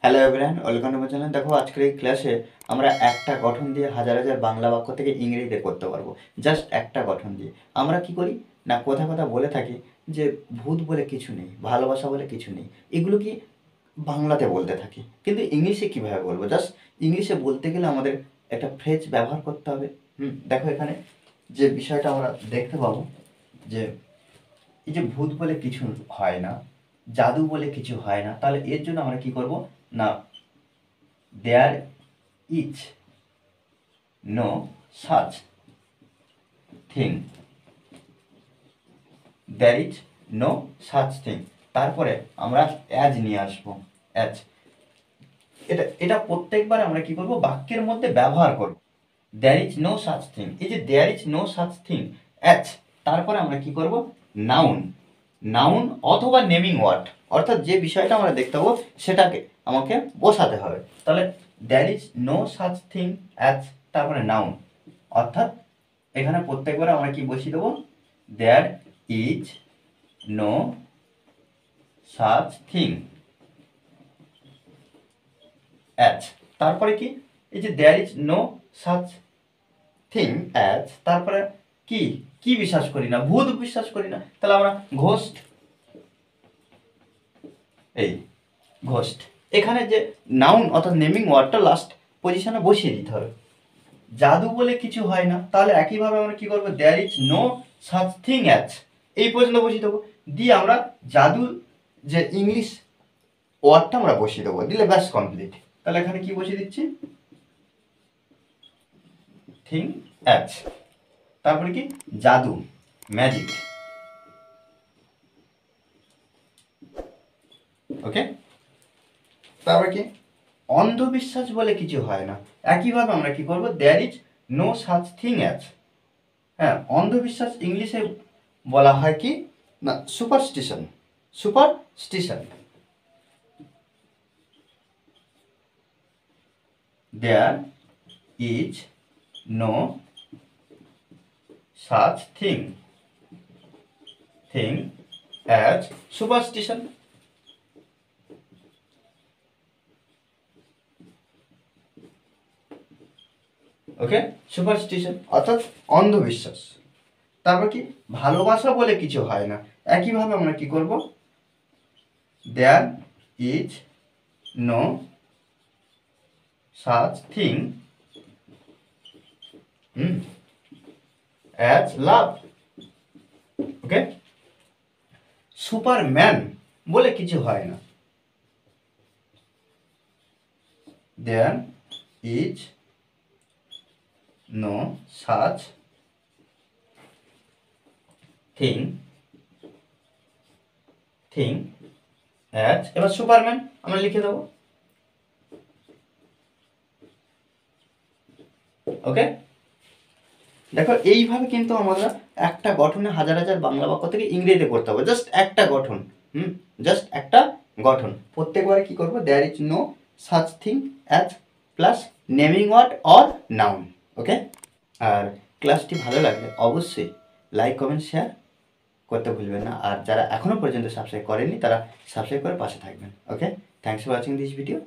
Hello everyone, welcome to my channel. দেখো আজকের এই ক্লাসে আমরা একটা গঠন দিয়ে হাজার হাজার বাংলা বাক্য থেকে ইংরেজিতে করতে পারবো। জাস্ট একটা গঠন দিয়ে আমরা কি করি না, কথা কথা বলে থাকি যে ভূত বলে কিছু নেই, ভালোবাসা বলে কিছু নেই। এগুলো কি বাংলাতে বলতে থাকি, কিন্তু ইংলিশে কীভাবে বলবো? জাস্ট ইংলিশে বলতে গেলে আমাদের একটা ফ্রেজ ব্যবহার করতে হবে। দেখো এখানে যে বিষয়টা আমরা দেখতে পাবো যে এই যে ভূত বলে কিছু হয় না, জাদু বলে কিছু হয় না, তাহলে এর জন্য আমরা কি করব না, there is no such thing, there is no such thing. তারপরে আমরা অ্যাজ নিয়ে আসবো, অ্যাজ। এটা প্রত্যেকবার আমরা কি করব, বাক্যের মধ্যে ব্যবহার করব। There is no such thing, এই যে there is no such thing, as. তারপরে আমরা কি করব, নাউন, নাউন অথবা নেমিং ওয়ার্ড, অর্থাৎ যে বিষয়টা আমরা দেখতে পাবো সেটাকে আমাকে বসাতে হবে। তাহলে there is no such thing as, তারপরে নাউন, অর্থাৎ এখানে প্রত্যেকবার আমরা কি বসিয়ে দেবো, there is no such thing as. তারপরে কি, এই যে there is no such thing as, তারপরে কি কি বিশ্বাস করি না, ভূত বিশ্বাস করি না, তাহলে আমরা ঘোস্ট, এই ঘোস্ট। এখানে যে নাউন অর্থাৎ নেমিং ওয়ার্ডটা লাস্ট পজিশনে বসিয়ে দিতে হবে। জাদু বলে কিছু হয় না, তাহলে একইভাবে আমরা কি করবো, there is no such thing as, এই পর্যন্ত বসিয়ে দেবো। দিয়ে আমরা জাদু যে ইংলিশ ওয়ার্ডটা আমরা বসিয়ে দেবো, দিলে ব্যাস কমপ্লিট। তাহলে এখানে কি বসিয়ে দিচ্ছি, থিং অ্যাজ। তারপরে কি, জাদু, ম্যাজিক। ওকে, তারপরে কি, অন্ধবিশ্বাস বলে কিছু হয় না, একইভাবে আমরা কি করব, there is no such thing as. হ্যাঁ, অন্ধবিশ্বাস ইংলিশে বলা হয় কি না, superstition, superstition. There is no such thing as superstition. Okay, superstition অর্থাৎ অন্ধবিশ্বাস। তারপর কি, ভালোবাসা বলে কিছু হয় না, একইভাবে আমরা কি করব, there is no such thing as love. Okay, superman বলে কিছু হয় না, there is no such thing as, এবার সুপারম্যান আমরা লিখে দেবো। ওকে, দেখো এইভাবে কিন্তু আমরা একটা গঠনে হাজার হাজার বাংলা বাক্য থেকে ইংরেজিতে করতে হবে। জাস্ট একটা গঠন, জাস্ট একটা গঠন। প্রত্যেকবারে কি করবো, there is no such thing as plus naming word or noun. Okay, আর ক্লাসটি ভালো লাগলে অবশ্যই লাইক কমেন্ট শেয়ার করতে ভুলবেন না। আর যারা এখনও পর্যন্ত সাবস্ক্রাইব করেননি তারা সাবস্ক্রাইব করে পাশে থাকবেন। Okay, thanks for watching this video.